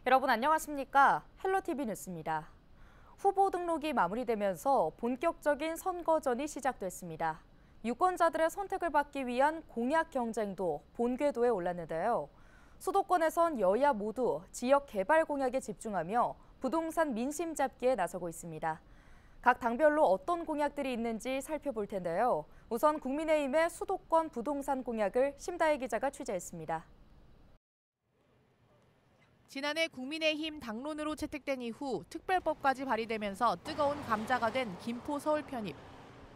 여러분 안녕하십니까? 헬로티비 뉴스입니다. 후보 등록이 마무리되면서 본격적인 선거전이 시작됐습니다. 유권자들의 선택을 받기 위한 공약 경쟁도 본궤도에 올랐는데요. 수도권에선 여야 모두 지역 개발 공약에 집중하며 부동산 민심 잡기에 나서고 있습니다. 각 당별로 어떤 공약들이 있는지 살펴볼 텐데요. 우선 국민의힘의 수도권 부동산 공약을 심다혜 기자가 취재했습니다. 지난해 국민의힘 당론으로 채택된 이후 특별법까지 발의되면서 뜨거운 감자가 된 김포 서울 편입.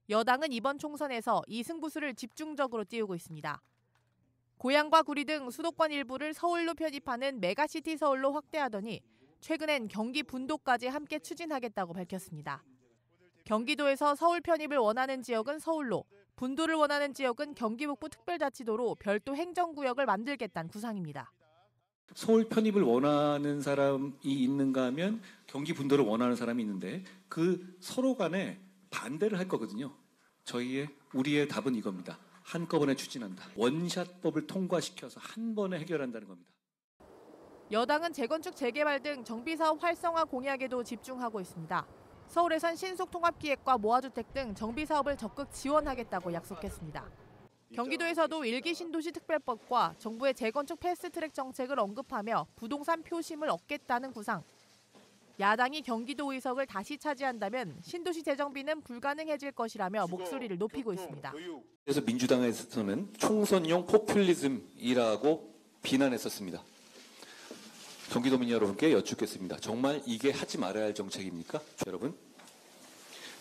여당은 이번 총선에서 이 승부수를 집중적으로 띄우고 있습니다. 고양과 구리 등 수도권 일부를 서울로 편입하는 메가시티 서울로 확대하더니 최근엔 경기 분도까지 함께 추진하겠다고 밝혔습니다. 경기도에서 서울 편입을 원하는 지역은 서울로, 분도를 원하는 지역은 경기북부 특별자치도로 별도 행정구역을 만들겠다는 구상입니다. 서울 편입을 원하는 사람이 있는가 하면 경기 분도를 원하는 사람이 있는데 그 서로 간에 반대를 할 거거든요. 우리의 답은 이겁니다. 한꺼번에 추진한다. 원샷법을 통과시켜서 한 번에 해결한다는 겁니다. 여당은 재건축 재개발 등 정비사업 활성화 공약에도 집중하고 있습니다. 서울에선 신속통합기획과 모아주택 등 정비사업을 적극 지원하겠다고 약속했습니다. 경기도에서도 일기 신도시 특별법과 정부의 재건축 패스트트랙 정책을 언급하며 부동산 표심을 얻겠다는 구상. 야당이 경기도 의석을 다시 차지한다면 신도시 재정비는 불가능해질 것이라며 목소리를 높이고 있습니다. 그래서 민주당에서는 총선용 포퓰리즘이라고 비난했었습니다. 경기도민 여러분께 여쭙겠습니다. 정말 이게 하지 말아야 할 정책입니까? 여러분,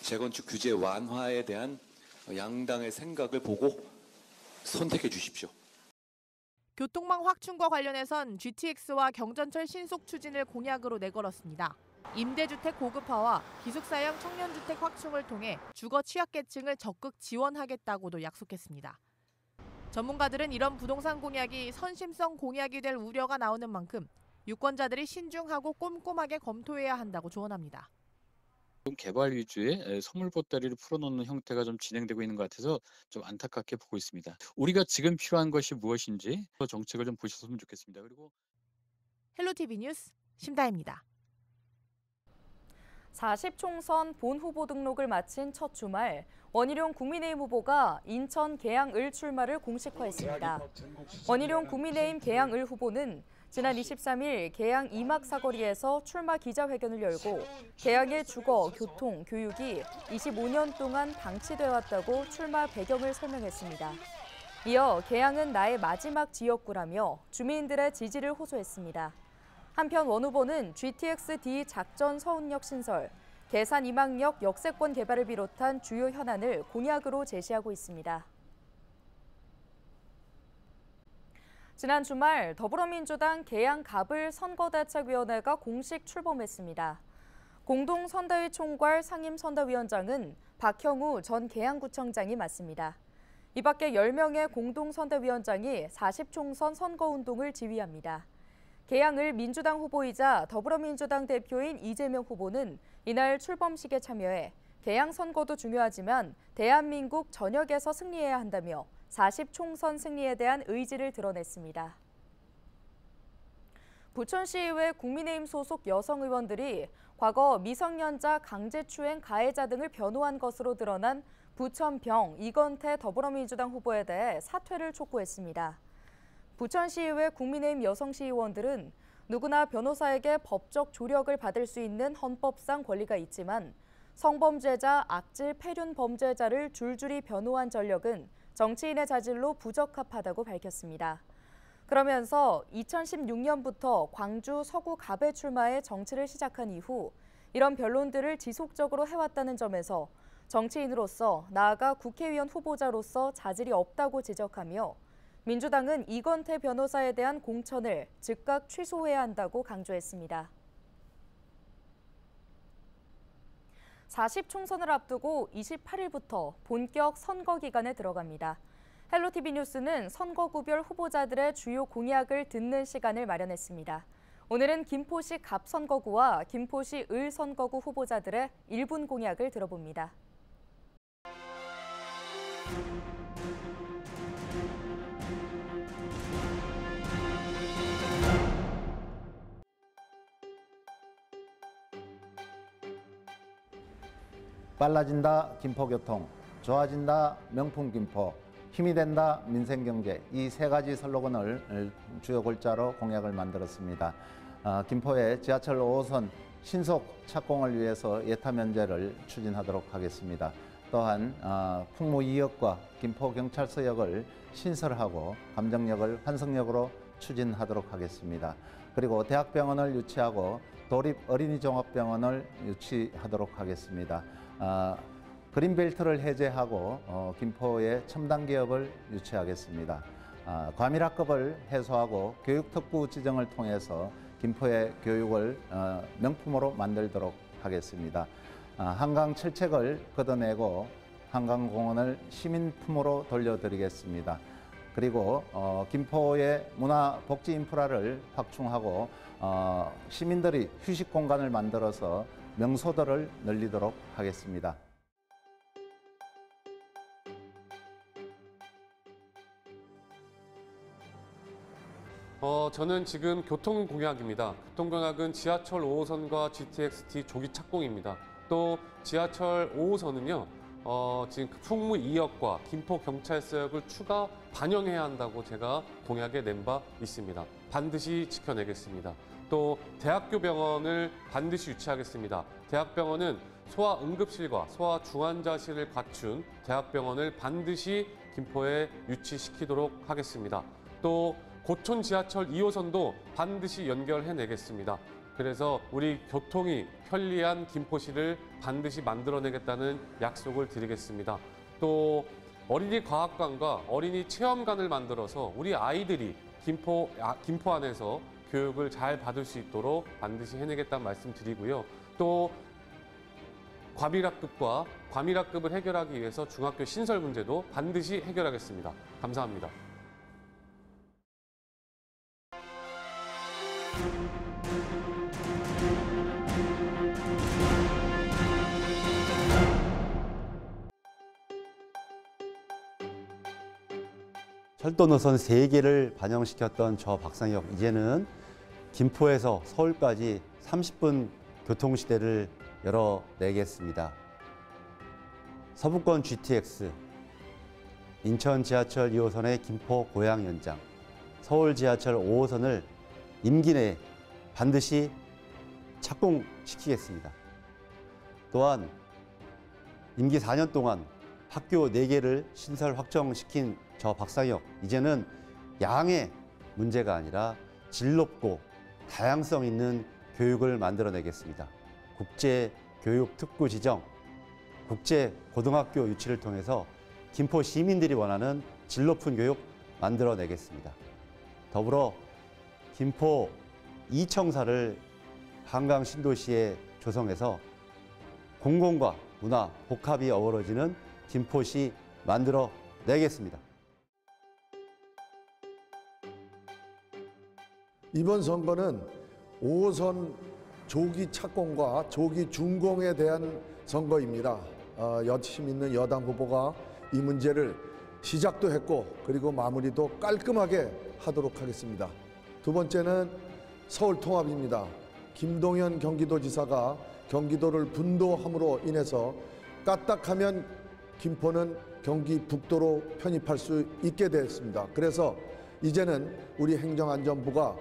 재건축 규제 완화에 대한 양당의 생각을 보고 선택해 주십시오. 교통망 확충과 관련해선 GTX와 경전철 신속 추진을 공약으로 내걸었습니다. 임대주택 고급화와 기숙사형 청년주택 확충을 통해 주거 취약계층을 적극 지원하겠다고도 약속했습니다. 전문가들은 이런 부동산 공약이 선심성 공약이 될 우려가 나오는 만큼 유권자들이 신중하고 꼼꼼하게 검토해야 한다고 조언합니다. 개발 위주의 선물 보따리를 풀어놓는 형태가 좀 진행되고 있는 것 같아서 좀 안타깝게 보고 있습니다. 우리가 지금 필요한 것이 무엇인지 정책을 좀 보셨으면 좋겠습니다. 그리고 헬로티비 뉴스 심다혜입니다. 40총선 본 후보 등록을 마친 첫 주말, 원희룡 국민의힘 후보가 인천 계양을 출마를 공식화했습니다. 원희룡 국민의힘 계양을 후보는 지난 23일 계양 이막 사거리에서 출마 기자회견을 열고 계양의 주거, 교통, 교육이 25년 동안 방치돼 왔다고 출마 배경을 설명했습니다. 이어 계양은 나의 마지막 지역구라며 주민들의 지지를 호소했습니다. 한편 원 후보는 GTX-D 작전 서운역 신설, 계산 이막역 역세권 개발을 비롯한 주요 현안을 공약으로 제시하고 있습니다. 지난 주말 더불어민주당 계양갑을 선거대책위원회가 공식 출범했습니다. 공동선대위 총괄 상임선대위원장은 박형우 전 계양구청장이 맡습니다. 이 밖에 10명의 공동선대위원장이 40총선 선거운동을 지휘합니다. 계양을 민주당 후보이자 더불어민주당 대표인 이재명 후보는 이날 출범식에 참여해 계양 선거도 중요하지만 대한민국 전역에서 승리해야 한다며 40총선 승리에 대한 의지를 드러냈습니다. 부천시의회 국민의힘 소속 여성 의원들이 과거 미성년자 강제추행 가해자 등을 변호한 것으로 드러난 부천병 이건태 더불어민주당 후보에 대해 사퇴를 촉구했습니다. 부천시의회 국민의힘 여성시의원들은 누구나 변호사에게 법적 조력을 받을 수 있는 헌법상 권리가 있지만 성범죄자, 악질 폐륜 범죄자를 줄줄이 변호한 전력은 정치인의 자질로 부적합하다고 밝혔습니다. 그러면서 2016년부터 광주 서구갑에 출마해 정치를 시작한 이후 이런 변론들을 지속적으로 해왔다는 점에서 정치인으로서 나아가 국회의원 후보자로서 자질이 없다고 지적하며 민주당은 이건태 변호사에 대한 공천을 즉각 취소해야 한다고 강조했습니다. 40총선을 앞두고 28일부터 본격 선거 기간에 들어갑니다. 헬로티비 뉴스는 선거구별 후보자들의 주요 공약을 듣는 시간을 마련했습니다. 오늘은 김포시 갑 선거구와 김포시 을 선거구 후보자들의 1분 공약을 들어봅니다. 빨라진다 김포교통, 좋아진다 명품 김포, 힘이 된다 민생경제, 이 세 가지 슬로건을 주요 골자로 공약을 만들었습니다. 김포의 지하철 5호선 신속 착공을 위해서 예타 면제를 추진하도록 하겠습니다. 또한 풍무 2역과 김포경찰서역을 신설하고 감정역을 환승역으로 추진하도록 하겠습니다. 그리고 대학병원을 유치하고 도립 어린이종합병원을 유치하도록 하겠습니다. 그린벨트를 해제하고 김포의 첨단 기업을 유치하겠습니다. 과밀학급을 해소하고 교육특구 지정을 통해서 김포의 교육을 명품으로 만들도록 하겠습니다. 한강 철책을 걷어내고 한강공원을 시민품으로 돌려드리겠습니다. 그리고 김포의 문화 복지 인프라를 확충하고 시민들이 휴식 공간을 만들어서 명소들을 늘리도록 하겠습니다. 저는 지금 교통공약입니다. 교통공약은 지하철 5호선과 GTX-T 조기 착공입니다. 또 지하철 5호선은요, 지금 풍무 2역과 김포경찰서역을 추가 반영해야 한다고 제가 공약에 낸 바 있습니다. 반드시 지켜내겠습니다. 또 대학교 병원을 반드시 유치하겠습니다. 대학병원은 소아응급실과 소아중환자실을 갖춘 대학병원을 반드시 김포에 유치시키도록 하겠습니다. 또 고촌 지하철 2호선도 반드시 연결해내겠습니다. 그래서 우리 교통이 편리한 김포시를 반드시 만들어내겠다는 약속을 드리겠습니다. 또 어린이 과학관과 어린이 체험관을 만들어서 우리 아이들이 김포 안에서 교육을 잘 받을 수 있도록 반드시 해내겠다는 말씀 드리고요. 또 과밀학급을 해결하기 위해서 중학교 신설 문제도 반드시 해결하겠습니다. 감사합니다. 철도 노선 3개를 반영시켰던 저 박상혁, 이제는 김포에서 서울까지 30분 교통시대를 열어내겠습니다. 서부권 GTX, 인천 지하철 2호선의 김포 고양 연장, 서울 지하철 5호선을 임기 내에 반드시 착공시키겠습니다. 또한 임기 4년 동안 학교 4개를 신설 확정시킨 저 박상혁, 이제는 양의 문제가 아니라 질 높고 다양성 있는 교육을 만들어내겠습니다. 국제교육특구 지정, 국제고등학교 유치를 통해서 김포 시민들이 원하는 질 높은 교육 만들어내겠습니다. 더불어 김포 이청사를 한강 신도시에 조성해서 공공과 문화 복합이 어우러지는 김포시 만들어내겠습니다. 이번 선거는 5호선 조기 착공과 조기 준공에 대한 선거입니다. 여심 있는 여당 후보가 이 문제를 시작도 했고 그리고 마무리도 깔끔하게 하도록 하겠습니다. 두 번째는 서울 통합입니다. 김동연 경기도지사가 경기도를 분도함으로 인해서 까딱하면 김포는 경기 북도로 편입할 수 있게 됐습니다. 그래서 이제는 우리 행정안전부가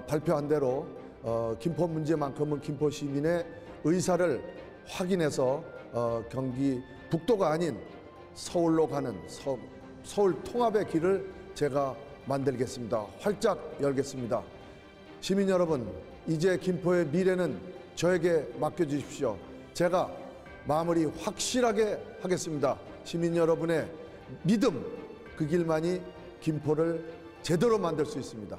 발표한 대로 김포 문제만큼은 김포 시민의 의사를 확인해서 경기 북도가 아닌 서울로 가는 서울 통합의 길을 제가 만들겠습니다. 활짝 열겠습니다. 시민 여러분, 이제 김포의 미래는 저에게 맡겨주십시오. 제가 마무리 확실하게 하겠습니다. 시민 여러분의 믿음, 그 길만이 김포를 제대로 만들 수 있습니다.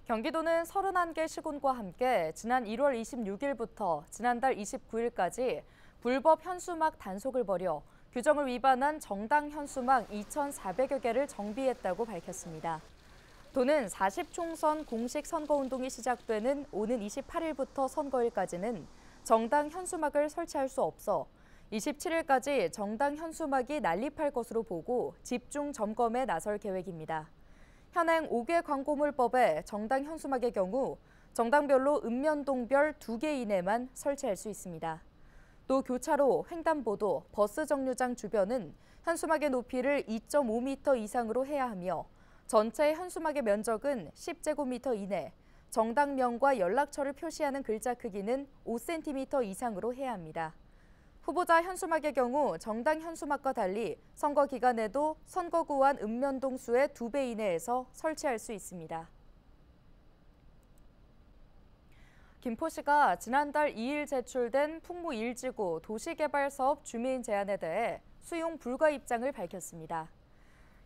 경기도는 31개 시군과 함께 지난 1월 26일부터 지난달 29일까지 불법 현수막 단속을 벌여 규정을 위반한 정당 현수막 2,400여 개를 정비했다고 밝혔습니다. 도는 40총선 공식 선거운동이 시작되는 오는 28일부터 선거일까지는 정당 현수막을 설치할 수 없어 27일까지 정당 현수막이 난립할 것으로 보고 집중 점검에 나설 계획입니다. 현행 5개 광고물법에 정당 현수막의 경우 정당별로 읍면동별 2개 이내만 설치할 수 있습니다. 또 교차로, 횡단보도, 버스 정류장 주변은 현수막의 높이를 2.5m 이상으로 해야 하며 전체 현수막의 면적은 10제곱미터 이내, 정당명과 연락처를 표시하는 글자 크기는 5cm 이상으로 해야 합니다. 후보자 현수막의 경우 정당 현수막과 달리 선거 기간에도 선거구안 읍면동수의 2배 이내에서 설치할 수 있습니다. 김포시가 지난달 2일 제출된 풍무 1지구 도시개발사업 주민 제안에 대해 수용 불가 입장을 밝혔습니다.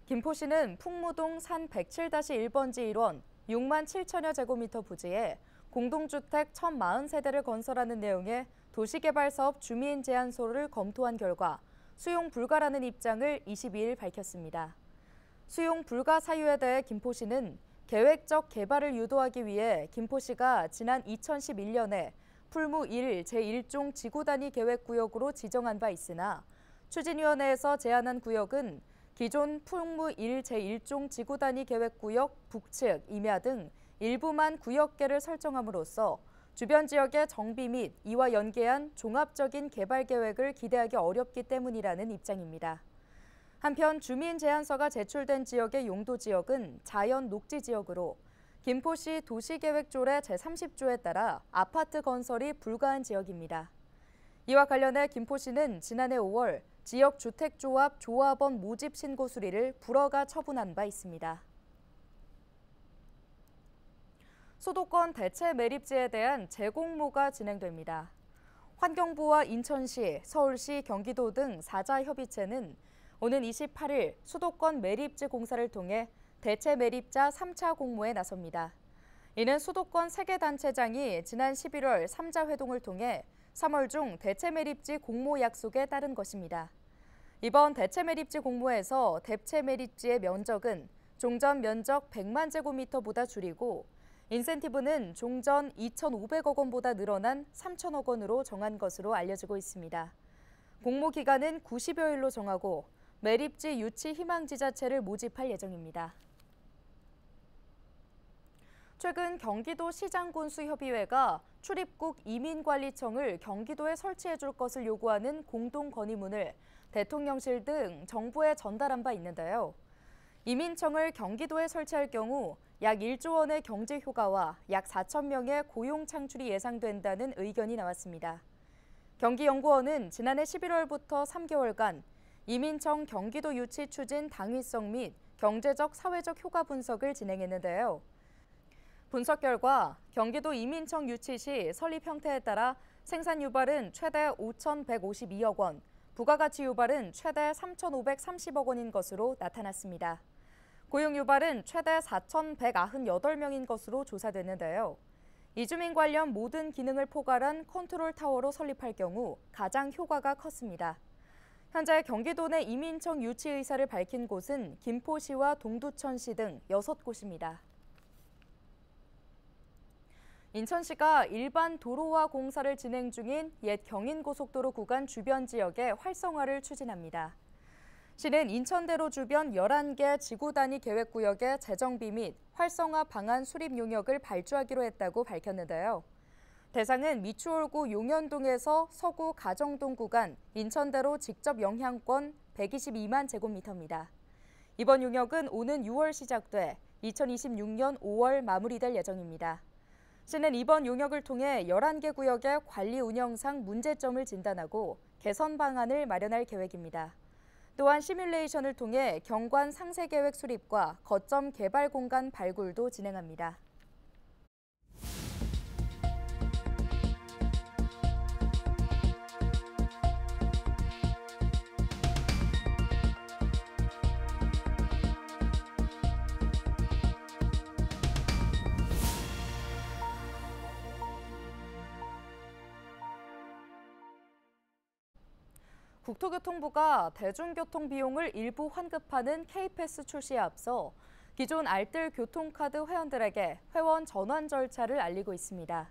김포시는 풍무동 산 107-1번지 1원 6만 7천여 제곱미터 부지에 공동주택 1,040세대를 건설하는 내용의 도시개발사업 주민 제안서를 검토한 결과 수용 불가라는 입장을 22일 밝혔습니다. 수용 불가 사유에 대해 김포시는 계획적 개발을 유도하기 위해 김포시가 지난 2011년에 풀무 1 제1종 지구단위 계획구역으로 지정한 바 있으나 추진위원회에서 제안한 구역은 기존 풍무 1 제1종 지구단위 계획구역 북측, 임야 등 일부만 구역계를 설정함으로써 주변 지역의 정비 및 이와 연계한 종합적인 개발 계획을 기대하기 어렵기 때문이라는 입장입니다. 한편 주민 제안서가 제출된 지역의 용도 지역은 자연 녹지 지역으로 김포시 도시계획조례 제30조에 따라 아파트 건설이 불가한 지역입니다. 이와 관련해 김포시는 지난해 5월 지역주택조합 조합원 모집 신고 수리를 불허가 처분한 바 있습니다. 수도권 대체 매립지에 대한 재공모가 진행됩니다. 환경부와 인천시, 서울시, 경기도 등 4자 협의체는 오는 28일 수도권 매립지 공사를 통해 대체 매립자 3차 공모에 나섭니다. 이는 수도권 3개 단체장이 지난 11월 3자 회동을 통해 3월 중 대체 매립지 공모 약속에 따른 것입니다. 이번 대체 매립지 공모에서 대체 매립지의 면적은 종전 면적 100만 제곱미터보다 줄이고 인센티브는 종전 2,500억 원보다 늘어난 3천억 원으로 정한 것으로 알려지고 있습니다. 공모 기간은 90여일로 정하고 매립지 유치 희망 지자체를 모집할 예정입니다. 최근 경기도 시장군수협의회가 출입국 이민관리청을 경기도에 설치해 줄 것을 요구하는 공동건의문을 대통령실 등 정부에 전달한 바 있는데요. 이민청을 경기도에 설치할 경우 약 1조 원의 경제 효과와 약 4천 명의 고용 창출이 예상된다는 의견이 나왔습니다. 경기연구원은 지난해 11월부터 3개월간 이민청 경기도 유치 추진 당위성 및 경제적, 사회적 효과 분석을 진행했는데요. 분석 결과 경기도 이민청 유치 시 설립 형태에 따라 생산 유발은 최대 5,152억 원, 부가가치 유발은 최대 3,530억 원인 것으로 나타났습니다. 고용 유발은 최대 4,198명인 것으로 조사됐는데요. 이주민 관련 모든 기능을 포괄한 컨트롤 타워로 설립할 경우 가장 효과가 컸습니다. 현재 경기도 내 이민청 유치 의사를 밝힌 곳은 김포시와 동두천시 등 6곳입니다. 인천시가 일반 도로화 공사를 진행 중인 옛 경인고속도로 구간 주변 지역의 활성화를 추진합니다. 시는 인천대로 주변 11개 지구단위 계획구역의 재정비 및 활성화 방안 수립 용역을 발주하기로 했다고 밝혔는데요. 대상은 미추홀구 용현동에서 서구 가정동 구간 인천대로 직접 영향권 122만 제곱미터입니다. 이번 용역은 오는 6월 시작돼 2026년 5월 마무리될 예정입니다. 시는 이번 용역을 통해 11개 구역의 관리 운영상 문제점을 진단하고 개선 방안을 마련할 계획입니다. 또한 시뮬레이션을 통해 경관 상세 계획 수립과 거점 개발 공간 발굴도 진행합니다. 국토교통부가 대중교통 비용을 일부 환급하는 K패스 출시에 앞서 기존 알뜰 교통카드 회원들에게 회원 전환 절차를 알리고 있습니다.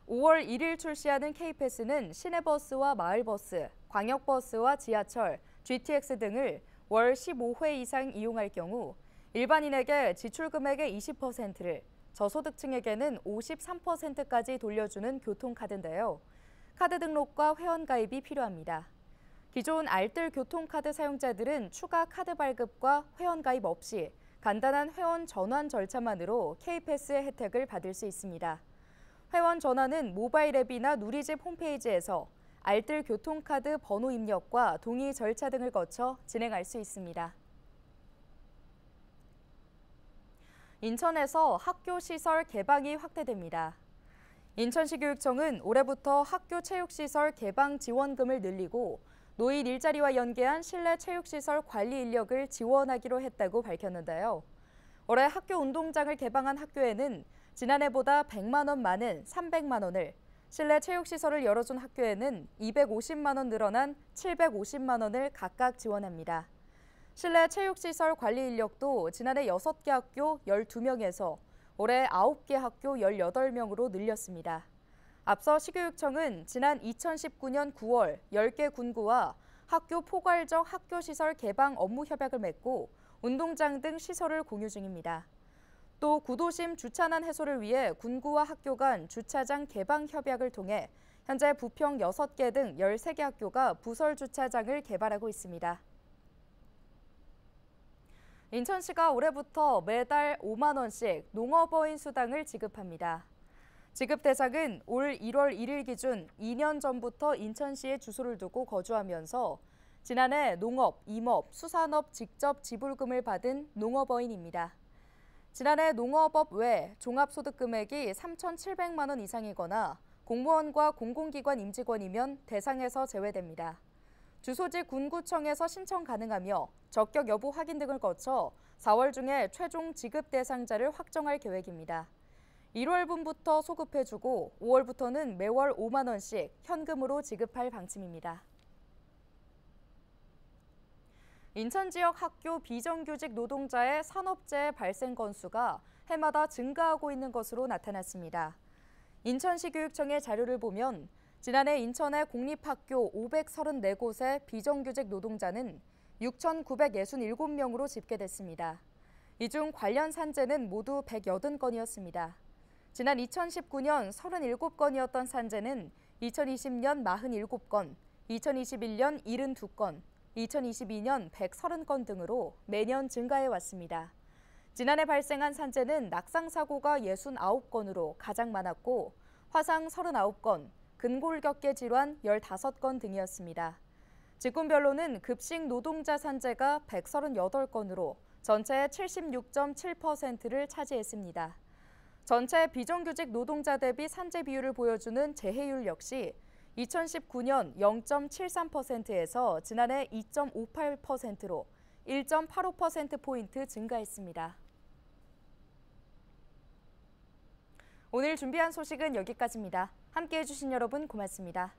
5월 1일 출시하는 K패스는 시내버스와 마을버스, 광역버스와 지하철, GTX 등을 월 15회 이상 이용할 경우 일반인에게 지출 금액의 20%를, 저소득층에게는 53%까지 돌려주는 교통카드인데요. 카드 등록과 회원가입이 필요합니다. 기존 알뜰 교통카드 사용자들은 추가 카드 발급과 회원가입 없이 간단한 회원 전환 절차만으로 K패스의 혜택을 받을 수 있습니다. 회원 전환은 모바일 앱이나 누리집 홈페이지에서 알뜰 교통카드 번호 입력과 동의 절차 등을 거쳐 진행할 수 있습니다. 인천에서 학교 시설 개방이 확대됩니다. 인천시 교육청은 올해부터 학교 체육시설 개방 지원금을 늘리고 노인 일자리와 연계한 실내 체육시설 관리 인력을 지원하기로 했다고 밝혔는데요. 올해 학교 운동장을 개방한 학교에는 지난해보다 100만 원 많은 300만 원을, 실내 체육시설을 열어준 학교에는 250만 원 늘어난 750만 원을 각각 지원합니다. 실내 체육시설 관리 인력도 지난해 6개 학교 12명에서 올해 9개 학교 18명으로 늘렸습니다. 앞서 시교육청은 지난 2019년 9월 10개 군구와 학교 포괄적 학교시설 개방 업무 협약을 맺고 운동장 등 시설을 공유 중입니다. 또 구도심 주차난 해소를 위해 군구와 학교 간 주차장 개방 협약을 통해 현재 부평 6개 등 13개 학교가 부설 주차장을 개발하고 있습니다. 인천시가 올해부터 매달 5만 원씩 농업어인 수당을 지급합니다. 지급 대상은 올 1월 1일 기준 2년 전부터 인천시에 주소를 두고 거주하면서 지난해 농업, 임업, 수산업 직접 지불금을 받은 농업어인입니다. 지난해 농업업 외 종합소득 금액이 3,700만 원 이상이거나 공무원과 공공기관 임직원이면 대상에서 제외됩니다. 주소지 군구청에서 신청 가능하며 적격 여부 확인 등을 거쳐 4월 중에 최종 지급 대상자를 확정할 계획입니다. 1월분부터 소급해주고 5월부터는 매월 5만 원씩 현금으로 지급할 방침입니다. 인천 지역 학교 비정규직 노동자의 산업재해 발생 건수가 해마다 증가하고 있는 것으로 나타났습니다. 인천시 교육청의 자료를 보면 지난해 인천의 공립학교 534곳의 비정규직 노동자는 6,967명으로 집계됐습니다. 이 중 관련 산재는 모두 180건이었습니다. 지난 2019년 37건이었던 산재는 2020년 47건, 2021년 72건, 2022년 130건 등으로 매년 증가해 왔습니다. 지난해 발생한 산재는 낙상사고가 69건으로 가장 많았고 화상 39건, 근골격계 질환 15건 등이었습니다. 직군별로는 급식 노동자 산재가 138건으로 전체의 76.7%를 차지했습니다. 전체 비정규직 노동자 대비 산재 비율을 보여주는 재해율 역시 2019년 0.73%에서 지난해 2.58%로 1.85%포인트 증가했습니다. 오늘 준비한 소식은 여기까지입니다. 함께해 주신 여러분 고맙습니다.